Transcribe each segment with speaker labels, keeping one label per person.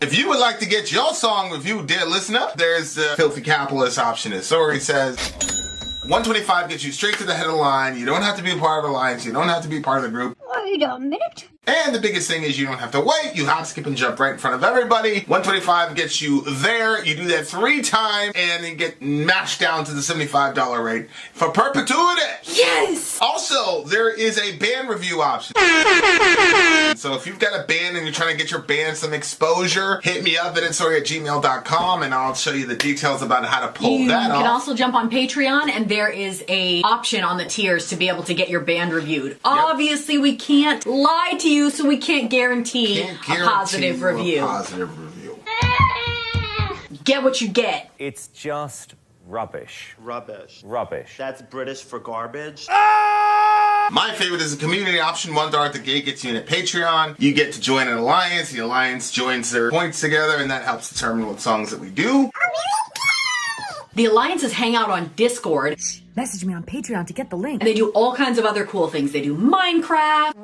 Speaker 1: If you would like to get your song reviewed, dear listener, there's the Filthy Capitalist option. As Sori says, $125 gets you straight to the head of the line. You don't have to be a part of the alliance. You don't have to be part of the group.
Speaker 2: Wait a minute.
Speaker 1: And the biggest thing is you don't have to wait. You hop, skip, and jump right in front of everybody. $125 gets you there. You do that 3 times, and you get mashed down to the $75 rate for perpetuity.
Speaker 2: Yes!
Speaker 1: Also, there is a band review option. So if you've got a band and you're trying to get your band some exposure, hit me up at sori@gmail.com, and I'll show you the details about how to pull that off.
Speaker 3: You can also jump on Patreon, and there is a option on the tiers to be able to get your band reviewed. Yep. Obviously, we can't lie to you, so we can't guarantee a positive review. Get what you get.
Speaker 4: It's just rubbish.
Speaker 5: Rubbish.
Speaker 4: Rubbish.
Speaker 5: That's British for garbage.
Speaker 1: My favorite is the community option. $1 at the gate gets you in at Patreon. You get to join an alliance. The alliance joins their points together, and that helps determine what songs that we do.
Speaker 3: The alliances hang out on Discord.
Speaker 2: Message me on Patreon to get the link.
Speaker 3: And they do all kinds of other cool things. They do Minecraft,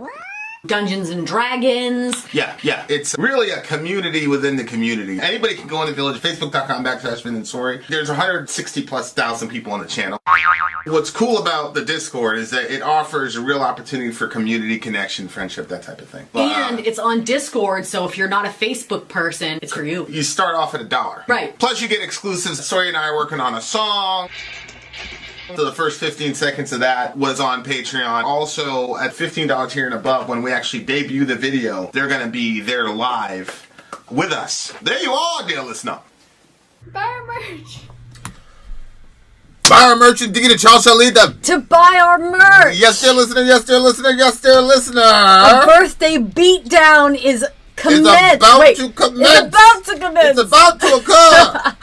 Speaker 3: Dungeons and Dragons.
Speaker 1: Yeah. It's really a community within the community. Anybody can go in the village, facebook.com/Sori. There's 160,000+ people on the channel. What's cool about the Discord is that it offers a real opportunity for community connection, friendship, that type of thing.
Speaker 3: And it's on Discord, so if you're not a Facebook person, it's for you.
Speaker 1: You start off at $1.
Speaker 3: Right.
Speaker 1: Plus you get exclusives. Sori and I are working on a song. So the first 15 seconds of that was on Patreon. Also, at $15 tier and above, when we actually debut the video, they're going to be there live with us. There you are, dear listener.
Speaker 2: Buy our merch.
Speaker 1: Buy our merch and dig it, y'all shall lead them.
Speaker 2: To buy our merch.
Speaker 1: Yes, dear listener, yes, dear listener, yes, dear listener.
Speaker 2: A birthday beatdown is commenced.
Speaker 1: It's about to commence.
Speaker 2: It's about to commence.
Speaker 1: It's about to occur.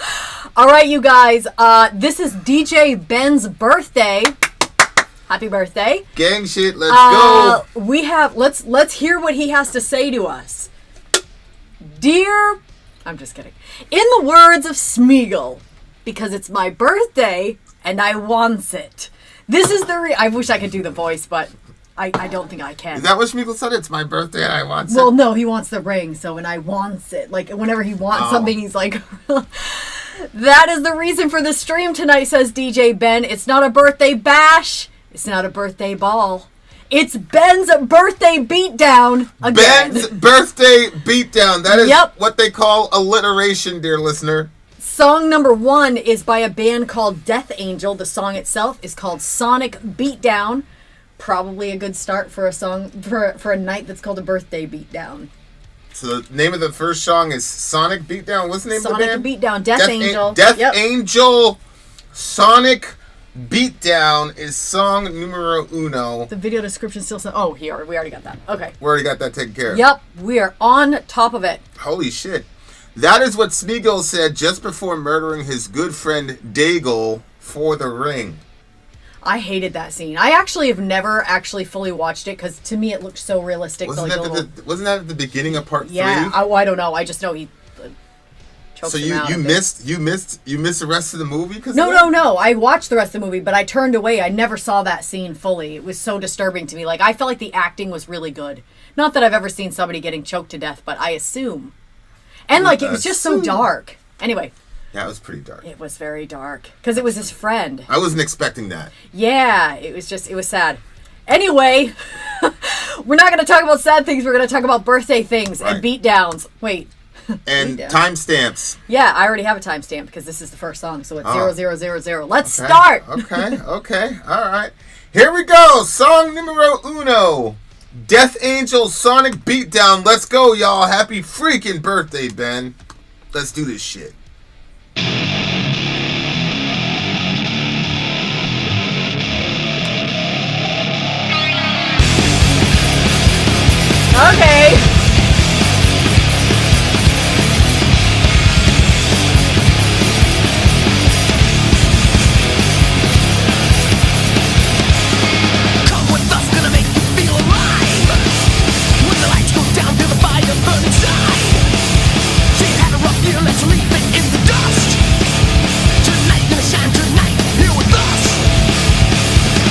Speaker 2: All right, you guys. This is DJ Ben's birthday. Happy birthday.
Speaker 1: Gang shit, let's go.
Speaker 2: We have let's hear what he has to say to us. Dear, I'm just kidding. In the words of Smeagol, because it's my birthday and I wants it. This is the I wish I could do the voice, but I don't think I can.
Speaker 1: Is that what Smeagol said? It's my birthday and I want it?
Speaker 2: Well, no, he wants the ring, so and I wants it. Like, whenever he wants something, he's like... That is the reason for the stream tonight, says DJ Ben. It's not a birthday bash. It's not a birthday ball. It's Ben's birthday beatdown again.
Speaker 1: Ben's birthday beatdown. That is what they call alliteration, dear listener.
Speaker 2: Song number 1 is by a band called Death Angel. The song itself is called Sonic Beatdown. Probably a good start for a song for a night that's called a birthday beatdown.
Speaker 1: So the name of the first song is Sonic Beatdown. What's the name of the band?
Speaker 2: Sonic Beatdown. Death Angel.
Speaker 1: Death Angel. Sonic Beatdown is song numero uno.
Speaker 2: The video description still says... Oh, we already got that. Okay.
Speaker 1: We already got that taken care of.
Speaker 2: Yep. We are on top of it.
Speaker 1: Holy shit. That is what Smeagol said just before murdering his good friend Daigle for the ring.
Speaker 2: I hated that scene. I actually have never actually fully watched it because to me it looked so realistic.
Speaker 1: Wasn't that at the beginning of part 3?
Speaker 2: Yeah, I don't know. I just know he chokes him out.
Speaker 1: So you missed the rest of the movie?
Speaker 2: No. I watched the rest of the movie, but I turned away. I never saw that scene fully. It was so disturbing to me. Like, I felt like the acting was really good. Not that I've ever seen somebody getting choked to death, but I assume. And like, it was just so dark. Anyway.
Speaker 1: Yeah, it was pretty dark.
Speaker 2: It was very dark. Because it was his friend.
Speaker 1: I wasn't expecting that.
Speaker 2: Yeah, it was sad. Anyway, we're not going to talk about sad things. We're going to talk about birthday things and beatdowns. Wait.
Speaker 1: And timestamps.
Speaker 2: Yeah, I already have a timestamp because this is the first song. So it's 0000. Let's start.
Speaker 1: Okay. All right. Here we go. Song numero uno. Death Angel Sonic Beatdown. Let's go, y'all. Happy freaking birthday, Ben. Let's do this shit.
Speaker 2: Okay.
Speaker 6: Come with us, gonna make you feel alive. When the lights go down, feel the fire burn inside. She had a rough year, let's leave it in the dust. Tonight, gonna shine tonight, here with us.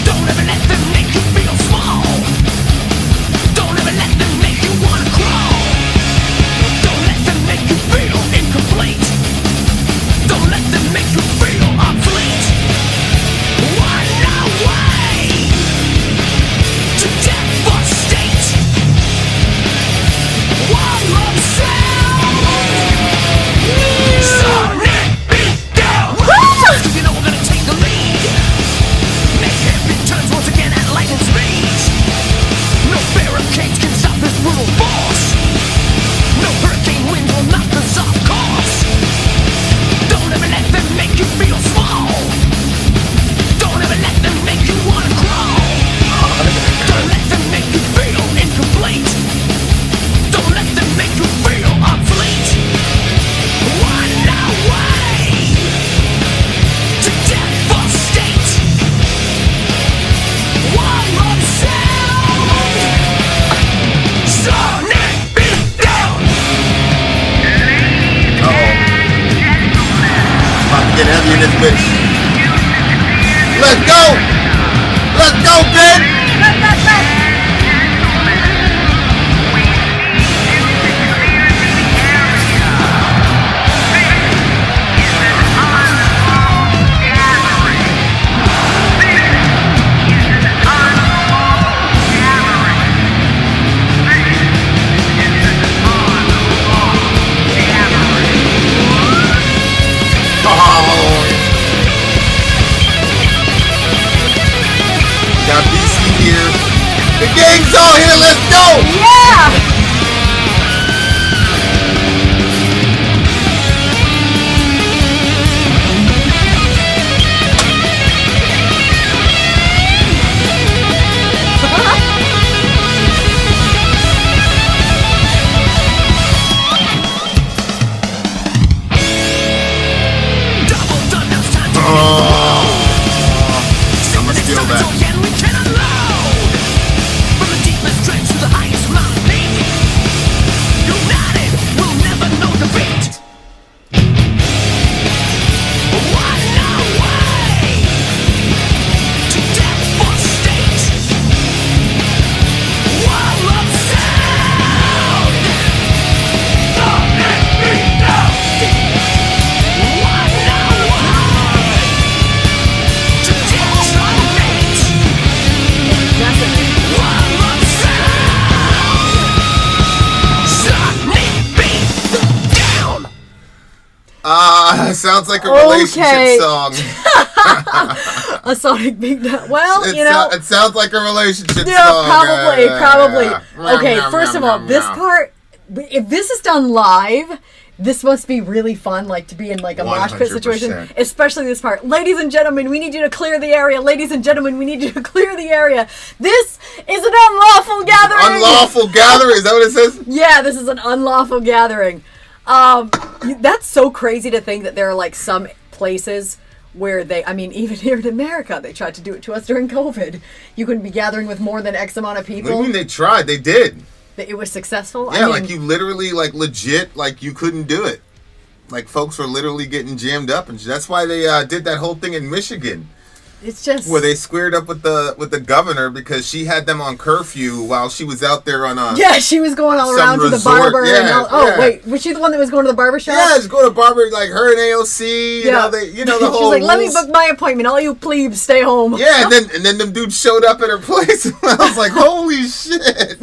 Speaker 6: Don't ever let them make you feel small. Don't ever let them make you wanna cry.
Speaker 1: heavy in this bitch. Let's go! Let's go, Ben! Got BC here. The gang's all here. Let's go.
Speaker 2: Yeah!
Speaker 1: I'm gonna steal that. Sounds like a relationship song.
Speaker 2: A Sonic Beatdown. Well,
Speaker 1: it sounds like a relationship
Speaker 2: yeah,
Speaker 1: song.
Speaker 2: Probably. Okay, first of all, this part, if this is done live, this must be really fun, like to be in like a mosh pit situation,
Speaker 1: 100%.
Speaker 2: especially this part. Ladies and gentlemen, we need you to clear the area. Ladies and gentlemen, we need you to clear the area. This is an unlawful gathering.
Speaker 1: Unlawful gathering? Is that what it says?
Speaker 2: Yeah, this is an unlawful gathering. That's so crazy to think that there are like some places where even here in America, they tried to do it to us during COVID. You couldn't be gathering with more than X amount of people.
Speaker 1: What do you mean they tried? They did.
Speaker 2: It was successful?
Speaker 1: Yeah, like you literally, like legit, like you couldn't do it. Like folks were literally getting jammed up, and that's why they did that whole thing in Michigan.
Speaker 2: It's just
Speaker 1: where they squared up with the governor because she had them on curfew while she was out there on a
Speaker 2: she was going all around to the barber. Wait, was she the one that was going to the barber shop?
Speaker 1: Yeah, she's going to barber, like her and AOC. You know the whole.
Speaker 2: She's like, let me book my appointment. All you plebes, stay home.
Speaker 1: Yeah, and then them dudes showed up at her place. I was like, holy shit.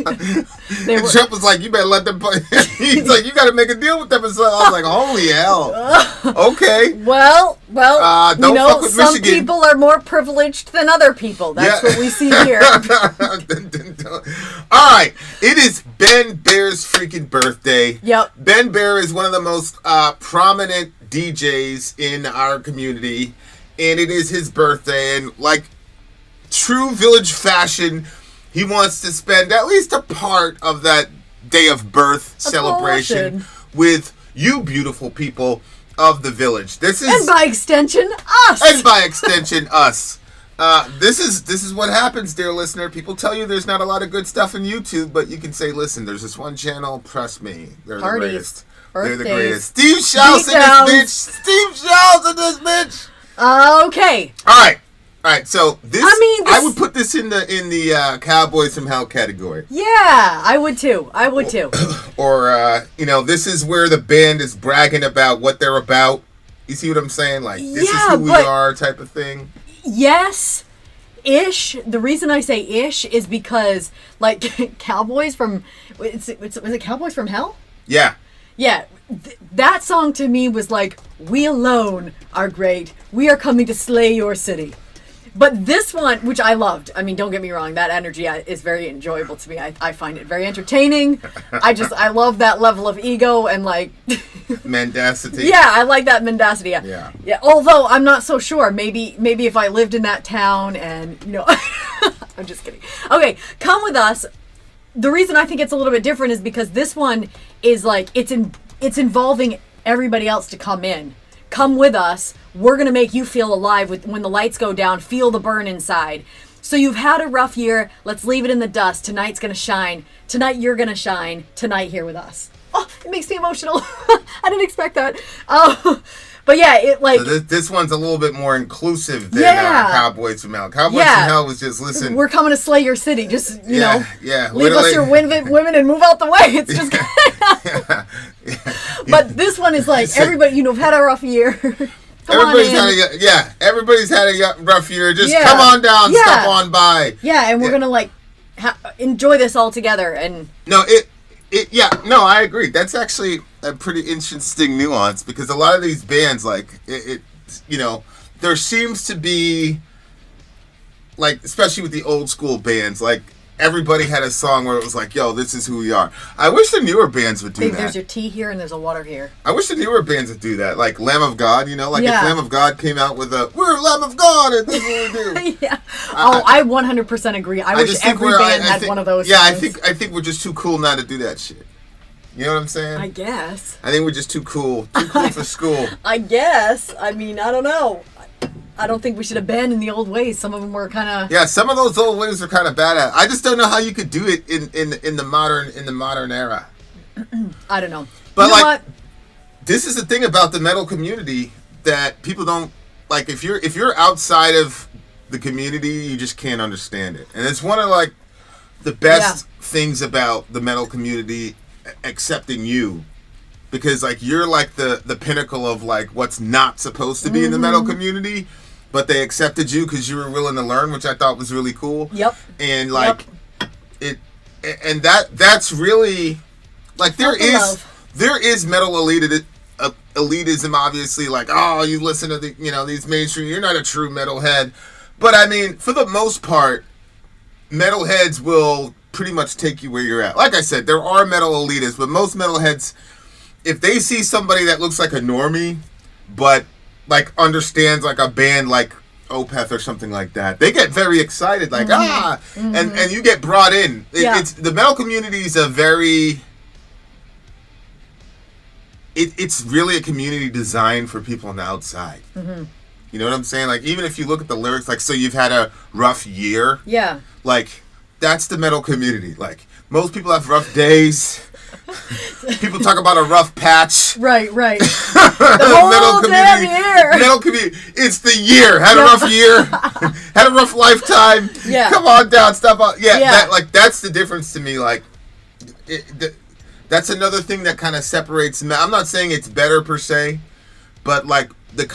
Speaker 1: And Trump was like, you better let them play. He's like, you got to make a deal with them. And so I was like, holy hell. Okay.
Speaker 2: Well,
Speaker 1: don't fuck with
Speaker 2: some
Speaker 1: Michigan.
Speaker 2: People are more privileged than other people. That's what we see here.
Speaker 1: All right. It is Ben Bear's freaking birthday.
Speaker 2: Yep.
Speaker 1: Ben Bear is one of the most prominent DJs in our community. And it is his birthday. And like true Village fashion, he wants to spend at least a part of that day of birth celebration with you beautiful people of the Village.
Speaker 2: And by extension, us.
Speaker 1: This is what happens, dear listener. People tell you there's not a lot of good stuff in YouTube, but you can say, listen, there's this one channel, trust me, they're the greatest. They're the greatest. Steve Shouts in this bitch.
Speaker 2: Okay.
Speaker 1: All right, so I would put this in the Cowboys from Hell category.
Speaker 2: Yeah, I would too.
Speaker 1: Or this is where the band is bragging about what they're about. You see what I'm saying? Like this is who we are, type of thing.
Speaker 2: Yes, ish. The reason I say ish is because like Cowboys from was it Cowboys from Hell?
Speaker 1: Yeah.
Speaker 2: Yeah. That song to me was like, we alone are great. We are coming to slay your city. But this one, which I loved, I mean, don't get me wrong, that energy is very enjoyable to me. I find it very entertaining. I love that level of ego and like...
Speaker 1: mendacity.
Speaker 2: Yeah, I like that mendacity. Yeah. Although, I'm not so sure. Maybe if I lived in that town and, I'm just kidding. Okay, come with us. The reason I think it's a little bit different is because this one is like, it's involving everybody else to come in. Come with us. We're going to make you feel alive when the lights go down. Feel the burn inside. So you've had a rough year. Let's leave it in the dust. Tonight's going to shine. Tonight you're going to shine. Tonight here with us. Oh, it makes me emotional. I didn't expect that. But yeah, it like
Speaker 1: So this one's a little bit more inclusive than Cowboys from Hell. Cowboys from Hell was just listen.
Speaker 2: We're coming to slay your city. Just you know, leave
Speaker 1: literally.
Speaker 2: us your women and move out the way. It's just. But this one is like everybody. You know, have had a rough year. Everybody's
Speaker 1: had a rough year. Just come on down, step on by.
Speaker 2: Yeah, and we're gonna like enjoy this all together. And
Speaker 1: I agree. That's actually a pretty interesting nuance because a lot of these bands, like there seems to be like, especially with the old school bands, like everybody had a song where it was like, yo, this is who we are. I wish the newer bands would do that.
Speaker 2: There's your tea here and there's a water here.
Speaker 1: I wish the newer bands would do that. Like Lamb of God, if Lamb of God came out with we're Lamb of God and this is what we do.
Speaker 2: Yeah. I 100% agree. I wish every band had one of those.
Speaker 1: Yeah, songs. I think we're just too cool not to do that shit. You know what I'm saying?
Speaker 2: I guess.
Speaker 1: I think we're just too cool for school.
Speaker 2: I guess. I mean, I don't know. I don't think we should abandon the old ways. Some of them were kind of...
Speaker 1: Yeah, some of those old ways are kind of badass. I just don't know how you could do it in the modern era.
Speaker 2: I don't know.
Speaker 1: But
Speaker 2: you know what?
Speaker 1: This is the thing about the metal community that people don't like. If you're outside of the community, you just can't understand it. And it's one of like the best things about the metal community accepting you. Because like you're like the pinnacle of like what's not supposed to be in the metal community, but they accepted you because you were willing to learn, which I thought was really cool.
Speaker 2: Yep.
Speaker 1: And like that's really like there is metal elitism, obviously. Like, oh, you listen to these mainstream, you're not a true metalhead. But I mean, for the most part, metalheads will pretty much take you where you're at. Like I said, there are metal elitists, but most metalheads, if they see somebody that looks like a normie, but like understands like a band like Opeth or something like that, they get very excited, like and you get brought in. It's the metal community is a very. It's really a community designed for people on the outside. Mm-hmm. You know what I'm saying? Like even if you look at the lyrics, like so you've had a rough year. Yeah. Like that's the metal community. Like most people have rough days. People talk about a rough patch.
Speaker 2: Right. The whole metal community.
Speaker 1: Metal community. It's the year. Had a rough year. Had a rough lifetime. Yeah. Come on down. Stop out. Yeah. That's the difference to me. Like, that's another thing that kind of separates. I'm not saying it's better per se, but like the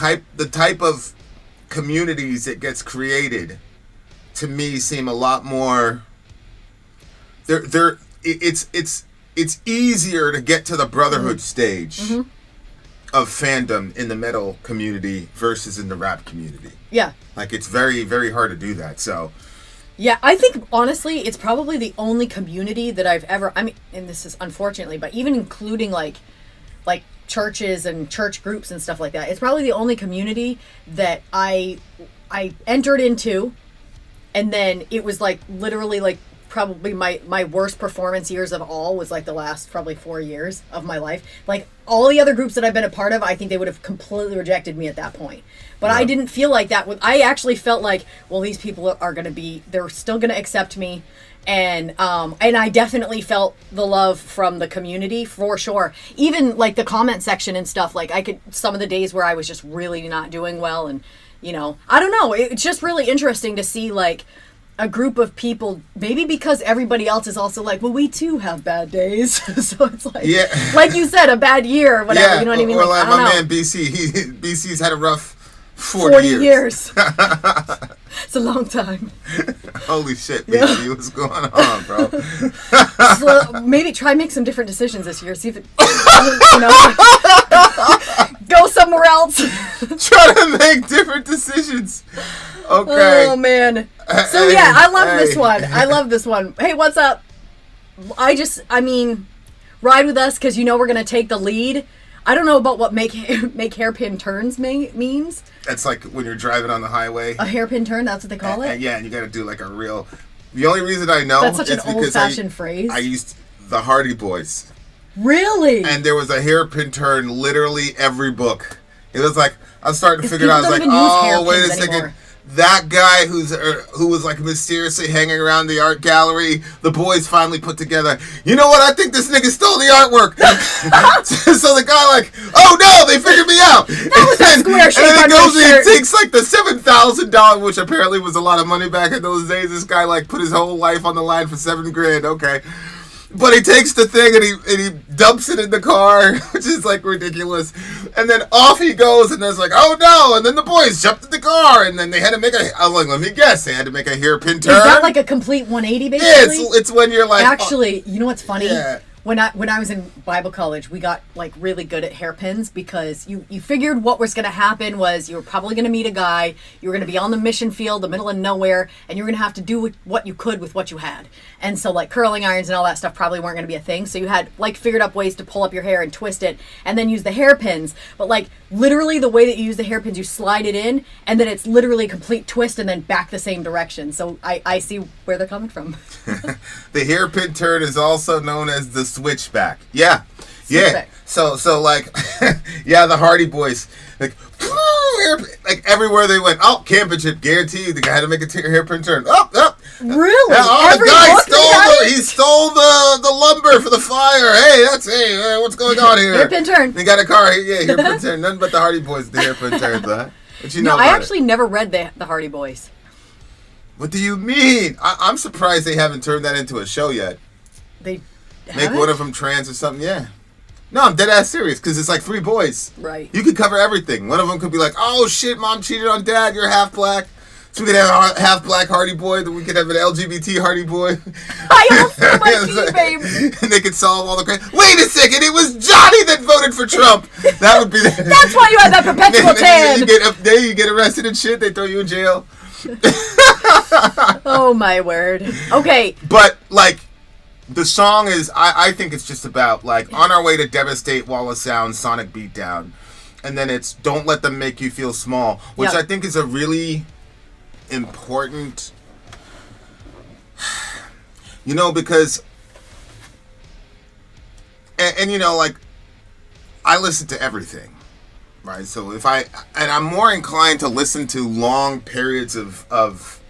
Speaker 1: type of communities that gets created, to me, seem a lot more. It's easier to get to the brotherhood stage of fandom in the metal community versus in the rap community. Yeah. Like, it's very, very hard to do that, so...
Speaker 2: Yeah, I think, honestly, it's probably the only community that I've ever... I mean, and this is unfortunately, but even including, like churches and church groups and stuff like that, it's probably the only community that I entered into, and then it was, like, literally, like, probably my worst performance years of all was like the last probably 4 years of my life. Like all the other groups that I've been a part of, I think they would have completely rejected me at that point. But I didn't feel like that. I actually felt like, well, these people are going to they're still going to accept me. And I definitely felt the love from the community for sure. Even like the comment section and stuff, like some of the days where I was just really not doing well. And, I don't know. It's just really interesting to see like, a group of people, maybe because everybody else is also like, well, we too have bad days. So it's like, like you said, a bad year or whatever. You know what I mean?
Speaker 1: Or like my man BC, BC's had a rough 40 years.
Speaker 2: It's a long time.
Speaker 1: Holy shit, BC, what's going on, bro?
Speaker 2: So maybe try make some different decisions this year. See if it, go somewhere else.
Speaker 1: Try to make different decisions. Okay.
Speaker 2: Oh man. So yeah, I love this one. I love this one. Hey, what's up? I mean, ride with us because we're gonna take the lead. I don't know about what make hairpin turns means.
Speaker 1: That's like when you're driving on the highway.
Speaker 2: A hairpin turn, that's what they call it?
Speaker 1: Yeah, and you gotta do like a real... The only reason I know
Speaker 2: that's such
Speaker 1: is
Speaker 2: an old-fashioned phrase.
Speaker 1: I used the Hardy Boys.
Speaker 2: Really?
Speaker 1: And there was a hairpin turn literally every book. It was like, I was starting to figure out, I was like, oh, wait a second. that guy who was like mysteriously hanging around the art gallery, the boys finally put together, you know what, I think this nigga stole the artwork. So the guy like, oh no, they figured me out.
Speaker 2: That was a square shape
Speaker 1: and then
Speaker 2: on
Speaker 1: he goes
Speaker 2: my
Speaker 1: and
Speaker 2: shirt.
Speaker 1: he takes like the $7,000, which apparently was a lot of money back in those days. This guy like put his whole life on the line for $7,000. Okay. But he takes the thing and he dumps it in the car, which is like ridiculous. And then off he goes, and there's like, oh no! And then the boys jumped in the car, and then they had to make I'm like, let me guess, they had to make a hairpin turn.
Speaker 2: Is that like a complete 180 basically?
Speaker 1: Yeah, it's when you're like,
Speaker 2: actually, you know what's funny?
Speaker 1: Yeah.
Speaker 2: When I was in Bible college, we got like really good at hairpins because you figured what was going to happen was you were probably going to meet a guy, you were going to be on the mission field, the middle of nowhere, and you were going to have to do what you could with what you had. And so like curling irons and all that stuff probably weren't going to be a thing. So you had like figured up ways to pull up your hair and twist it and then use the hairpins. But like literally the way that you use the hairpins, you slide it in and then it's literally a complete twist and then back the same direction. So I see where they're coming from.
Speaker 1: the hairpin turn is also known as the switchback. Yeah.
Speaker 2: Switchback.
Speaker 1: So like, yeah, the Hardy Boys, like everywhere they went, oh, championship guaranteed. The guy had to make a hairpin turn. Oh.
Speaker 2: Really?
Speaker 1: Yeah, oh,
Speaker 2: Every
Speaker 1: the guy
Speaker 2: book
Speaker 1: he stole the lumber for the fire. Hey, what's going on here?
Speaker 2: Hairpin turn.
Speaker 1: They got a car. Yeah, hairpin turn. Nothing but the Hardy Boys, the hairpin turns. But you know
Speaker 2: I
Speaker 1: about
Speaker 2: actually never read the Hardy Boys.
Speaker 1: What do you mean? I'm surprised they haven't turned that into a show yet.
Speaker 2: They
Speaker 1: Make
Speaker 2: haven't?
Speaker 1: one of them trans or something. Yeah. No, I'm dead ass serious because it's like 3 boys.
Speaker 2: Right.
Speaker 1: You could cover everything. One of them could be like, "Oh shit, mom cheated on dad. You're half black." So we could have a half black Hardy Boy. Then we could have an LGBT Hardy Boy.
Speaker 2: I also my pee, babe.
Speaker 1: And they could solve all the crime. Wait a second, it was Johnny that voted for Trump. That would be.
Speaker 2: That's why you had that perpetual tan.
Speaker 1: You get arrested and shit. They throw you in jail.
Speaker 2: Oh my word. Okay.
Speaker 1: But like. The song is, I think it's just about, like, on our way to devastate Wall of Sound, Sonic Beatdown. And then it's Don't Let Them Make You Feel Small, which
Speaker 2: Yep.
Speaker 1: I think is a really important, because, and like, I listen to everything, right? So I'm more inclined to listen to long periods of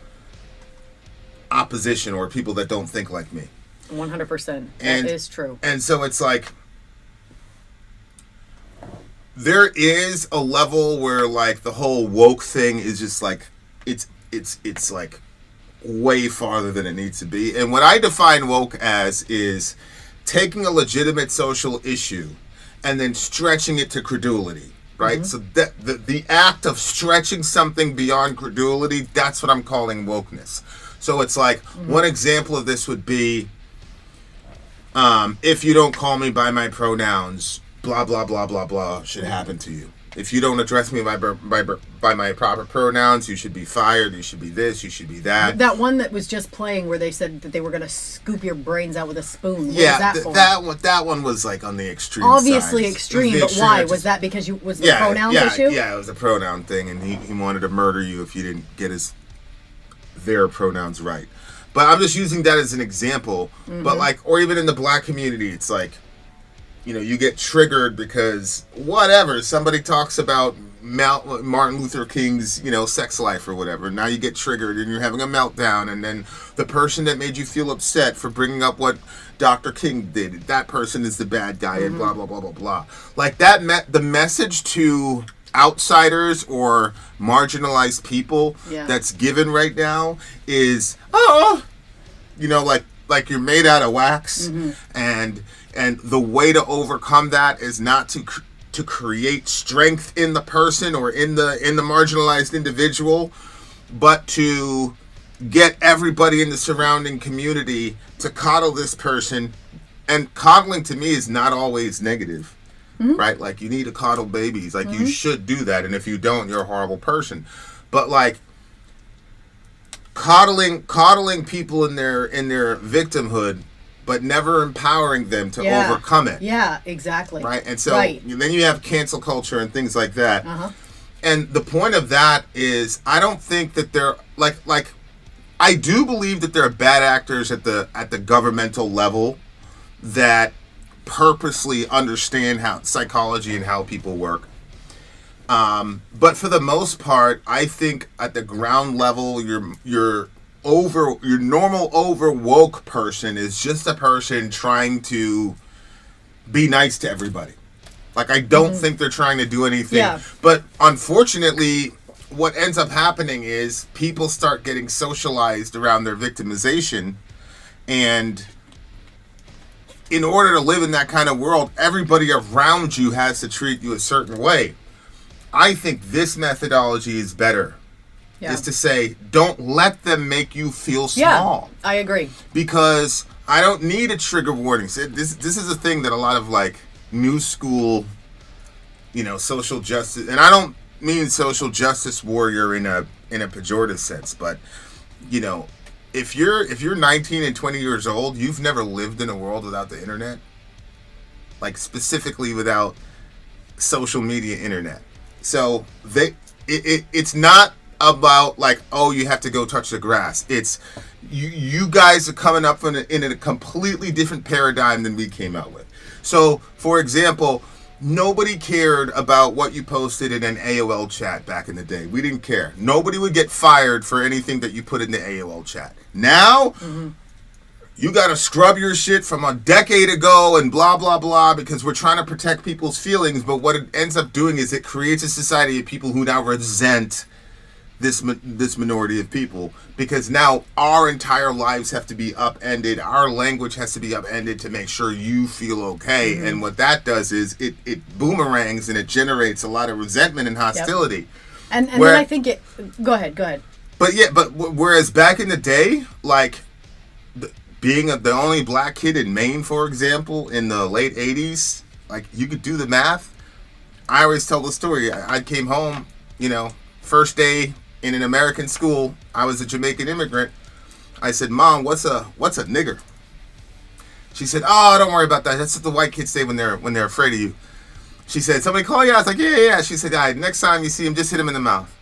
Speaker 1: opposition or people that don't think like me.
Speaker 2: 100%. That is true.
Speaker 1: And so it's like there is a level where like the whole woke thing is just like it's like way farther than it needs to be. And what I define woke as is taking a legitimate social issue and then stretching it to credulity. Right? Mm-hmm. So that the act of stretching something beyond credulity, that's what I'm calling wokeness. So it's like one example of this would be if you don't call me by my pronouns, blah, blah, blah, blah, blah should happen to you. If you don't address me by my proper pronouns, you should be fired, you should be this, you should be that.
Speaker 2: That one that was just playing where they said that they were going to scoop your brains out with a spoon. What
Speaker 1: Yeah,
Speaker 2: was
Speaker 1: that one was like on the extreme
Speaker 2: Obviously
Speaker 1: sides.
Speaker 2: extreme,
Speaker 1: It
Speaker 2: but
Speaker 1: was the
Speaker 2: why?
Speaker 1: extreme.
Speaker 2: Was that because was the pronouns issue?
Speaker 1: Yeah, it was a pronoun thing, and he wanted to murder you if you didn't get their pronouns right. But I'm just using that as an example. Mm-hmm. But like, or even in the black community, it's like, you get triggered because whatever, somebody talks about Martin Luther King's, sex life or whatever. Now you get triggered and you're having a meltdown. And then the person that made you feel upset for bringing up what Dr. King did, that person is the bad guy and blah, blah, blah, blah, blah. Like that, the message to outsiders or marginalized people that's given right now is like you're made out of wax, and the way to overcome that is not to create strength in the person or in the marginalized individual, but to get everybody in the surrounding community to coddle this person. And coddling to me is not always negative. Right? Like you need to coddle babies. Like you should do that. And if you don't, you're a horrible person. But like coddling people in their victimhood, but never empowering them to overcome it.
Speaker 2: Yeah, exactly.
Speaker 1: Right? And so then you have cancel culture and things like that. And the point of that is I don't think that they're like I do believe that there are bad actors at the governmental level that purposely understand how psychology and how people work. But for the most part, I think at the ground level, your normal over woke person is just a person trying to be nice to everybody. Like, I don't think they're trying to do anything.
Speaker 2: Yeah.
Speaker 1: But unfortunately, what ends up happening is people start getting socialized around their victimization, and in order to live in that kind of world, everybody around you has to treat you a certain way. I think this methodology is better.
Speaker 2: Yeah.
Speaker 1: Is to say, don't let them make you feel small.
Speaker 2: Yeah, I agree.
Speaker 1: Because I don't need a trigger warning. This is a thing that a lot of like new school, social justice, and I don't mean social justice warrior in a pejorative sense, but if you're 19 and 20 years old, you've never lived in a world without the internet, like specifically without social media internet. So it's not about like, oh, you have to go touch the grass. It's you guys are coming up in a completely different paradigm than we came out with. So, for example, nobody cared about what you posted in an AOL chat back in the day. We didn't care. Nobody would get fired for anything that you put in the AOL chat. Now, you got to scrub your shit from a decade ago and blah, blah, blah, because we're trying to protect people's feelings. But what it ends up doing is it creates a society of people who now resent this minority of people, because now our entire lives have to be upended. Our language has to be upended to make sure you feel okay. And what that does is it boomerangs and it generates a lot of resentment and hostility.
Speaker 2: Yep. And then I think go ahead.
Speaker 1: But whereas back in the day, like being the only black kid in Maine, for example, in the late 80s, like you could do the math. I always tell the story. I came home, first day in an American school. I was a Jamaican immigrant. I said, Mom, what's a nigger? She said, oh, don't worry about that. That's what the white kids say when they're afraid of you. She said, somebody call you? I was like, yeah. She said, all right, next time you see him, just hit him in the mouth.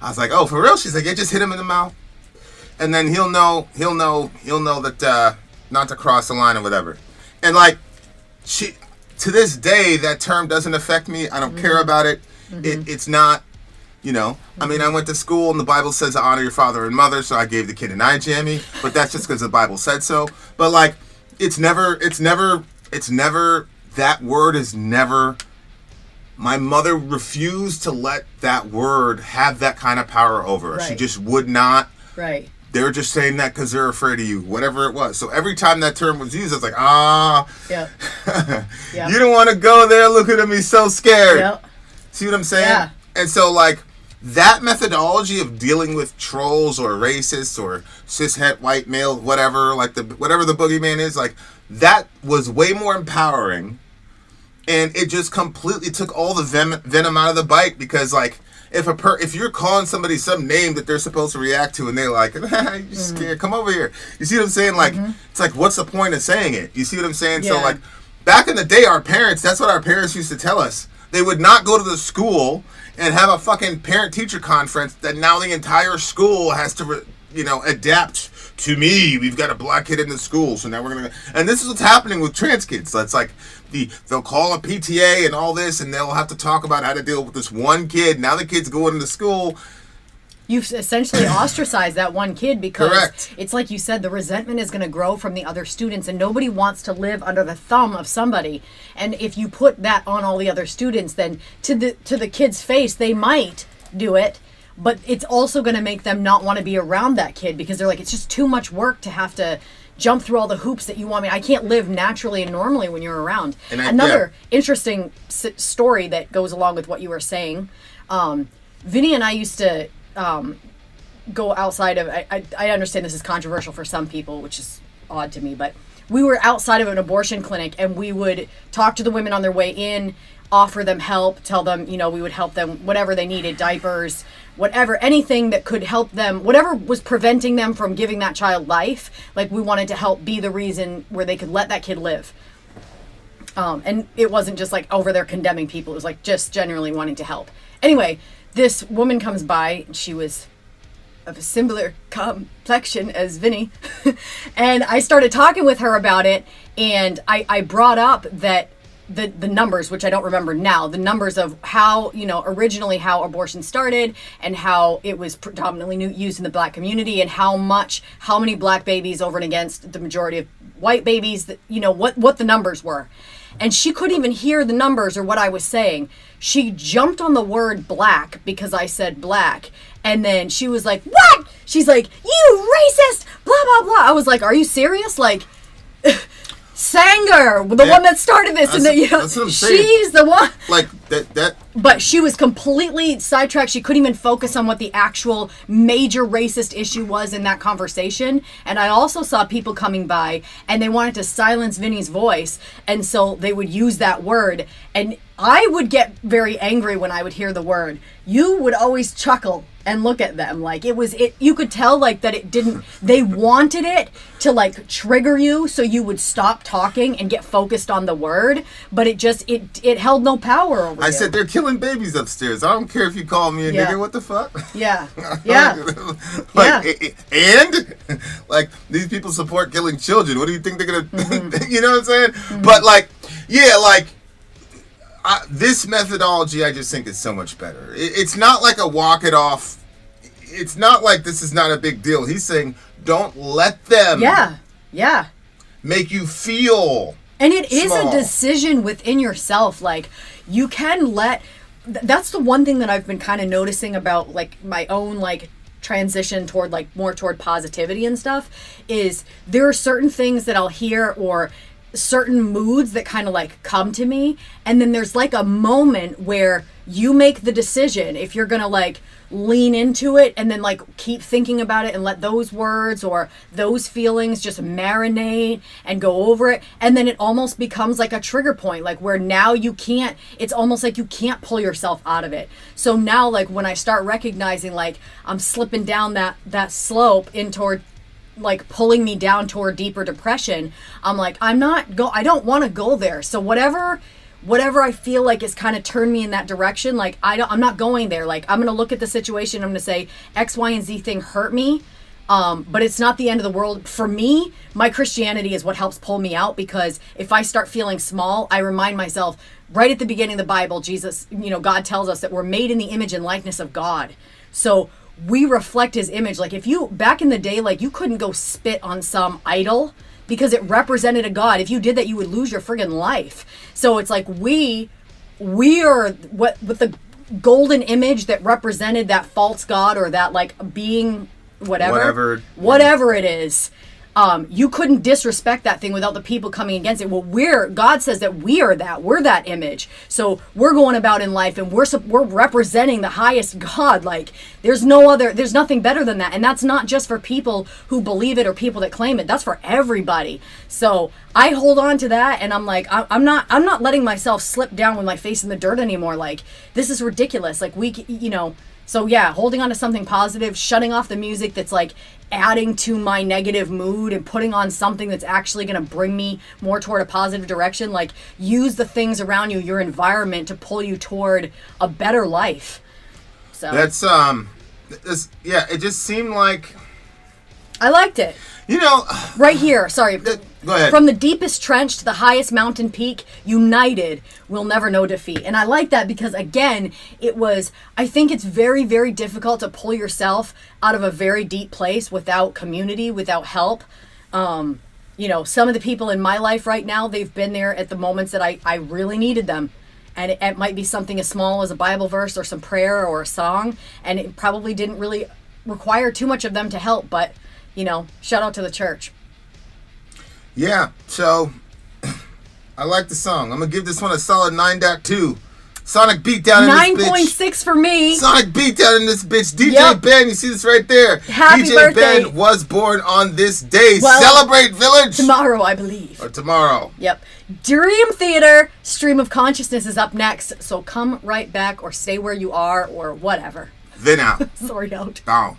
Speaker 1: I was like, oh, for real? She's like, yeah, just hit him in the mouth. And then he'll know that not to cross the line or whatever. And like, to this day, that term doesn't affect me. I don't care about it. It's not, I mean, I went to school and the Bible says to honor your father and mother, so I gave the kid an eye jammy, but that's just because the Bible said so. But like, it's never, that word is never, my mother refused to let that word have that kind of power over her.
Speaker 2: Right.
Speaker 1: She just would not.
Speaker 2: Right.
Speaker 1: They're just saying that because they're afraid of you, whatever it was. So every time that term was used, I was like,
Speaker 2: Yep.
Speaker 1: You don't want to go there. Look at him, he's so scared.
Speaker 2: Yep.
Speaker 1: See what I'm saying?
Speaker 2: Yeah.
Speaker 1: And so like that methodology of dealing with trolls or racists or cishet white male, whatever, like whatever the boogeyman is, like that was way more empowering, and it just completely took all the venom out of the bite, because like if you're calling somebody some name that they're supposed to react to and they're like, you're scared, come over here. You see what I'm saying? Like, it's like, what's the point of saying it? You see what I'm saying?
Speaker 2: Yeah.
Speaker 1: So like back in the day, that's what our parents used to tell us. They would not go to the school and have a fucking parent-teacher conference that now the entire school has to, adapt to me. We've got a black kid in the school, so now we're going to... And this is what's happening with trans kids. So it's like they'll call a PTA and all this, and they'll have to talk about how to deal with this one kid. Now the kid's going into school.
Speaker 2: You've essentially ostracized that one kid, because
Speaker 1: Correct.
Speaker 2: It's like you said, the resentment is going to grow from the other students, and nobody wants to live under the thumb of somebody. And if you put that on all the other students, then to the kid's face, they might do it, but it's also going to make them not want to be around that kid, because they're like, it's just too much work to have to jump through all the hoops that you want me. I can't live naturally and normally when you're around. And another interesting story that goes along with what you were saying, Vinny and I used to go outside of, I understand this is controversial for some people, which is odd to me, but we were outside of an abortion clinic, and we would talk to the women on their way in, offer them help, tell them, we would help them, whatever they needed, diapers, whatever, anything that could help them, whatever was preventing them from giving that child life, like we wanted to help be the reason where they could let that kid live. And it wasn't just like over there condemning people, it was like just genuinely wanting to help. Anyway, this woman comes by, and she was of a similar complexion as Vinny, and I started talking with her about it, and I brought up that the numbers, which I don't remember now, the numbers of how, originally how abortion started and how it was predominantly used in the black community, and how many black babies over and against the majority of white babies, that, what the numbers were. And she couldn't even hear the numbers or what I was saying. She jumped on the word black because I said black. And then she was like, what? She's like, you racist, blah, blah, blah. I was like, are you serious? Like, Sanger, the one that started this, and
Speaker 7: that's what I'm saying.
Speaker 2: She's the one.
Speaker 7: Like that.
Speaker 2: But she was completely sidetracked. She couldn't even focus on what the actual major racist issue was in that conversation. And I also saw people coming by, and they wanted to silence Vinny's voice, and so they would use that word. And I would get very angry when I would hear the word. You would always chuckle and look at them like you could tell like that it didn't, they wanted it to like trigger you so you would stop talking and get focused on the word, but it held no power over you.
Speaker 7: I said they're killing babies upstairs. I don't care if you call me a nigger. What the fuck?
Speaker 2: Yeah.
Speaker 7: And like these people support killing children. What do you think they're gonna? You know what I'm saying? But like, this methodology, I just think is so much better. It's not like a walk it off. It's not like this is not a big deal. He's saying don't let them make you feel.
Speaker 2: And it is
Speaker 7: small.
Speaker 2: a decision within yourself. Like, you can that's the one thing that I've been kind of noticing about like my own like transition toward like more toward positivity and stuff, is there are certain things that I'll hear or certain moods that kind of like come to me, and then there's like a moment where you make the decision if you're gonna like lean into it and then like keep thinking about it and let those words or those feelings just marinate and go over it, and then it almost becomes like a trigger point, like where now it's almost like you can't pull yourself out of it. So now like when I start recognizing like I'm slipping down that slope in toward like pulling me down toward deeper depression, I'm like, I don't want to go there. So whatever I feel like is kind of turned me in that direction, like I'm not going there. Like I'm going to look at the situation, I'm going to say X, Y, and Z thing hurt me. But it's not the end of the world. For me, my Christianity is what helps pull me out, because if I start feeling small, I remind myself right at the beginning of the Bible, God tells us that we're made in the image and likeness of God. So we reflect his image. Like back in the day, like you couldn't go spit on some idol because it represented a god. If you did that, you would lose your friggin' life. So it's like we are what with the golden image that represented that false god or that like being whatever it is. You couldn't disrespect that thing without the people coming against it. Well, God says that we're that image. So we're going about in life and we're representing the highest God. Like there's nothing better than that. And that's not just for people who believe it or people that claim it. That's for everybody. So I hold on to that, and I'm like, I'm not letting myself slip down with my face in the dirt anymore. Like this is ridiculous. Like so yeah, holding on to something positive, shutting off the music that's like adding to my negative mood and putting on something that's actually going to bring me more toward a positive direction. Like use the things around you, your environment, to pull you toward a better life. So
Speaker 7: that's it just seemed like
Speaker 2: I liked it. Right here, sorry.
Speaker 7: Go ahead.
Speaker 2: From the deepest trench to the highest mountain peak, united, we'll never know defeat. And I like that because, again, I think it's very, very difficult to pull yourself out of a very deep place without community, without help. Some of the people in my life right now, they've been there at the moments that I really needed them. And it might be something as small as a Bible verse or some prayer or a song. And it probably didn't really require too much of them to help, but shout out to the church.
Speaker 7: Yeah, so I like the song. I'm going to give this one a solid 9.2. Sonic Beatdown in this bitch.
Speaker 2: 9.6 for me.
Speaker 7: Sonic Beatdown in this bitch. DJ Ben, you see this right there.
Speaker 2: Happy
Speaker 7: DJ
Speaker 2: birthday.
Speaker 7: Ben was born on this day.
Speaker 2: Well,
Speaker 7: celebrate, Village.
Speaker 2: Tomorrow, I believe.
Speaker 7: Or tomorrow.
Speaker 2: Yep. Dream Theater, Stream of Consciousness is up next. So come right back or stay where you are or whatever.
Speaker 7: Then out.
Speaker 2: Sorry out.
Speaker 7: Down.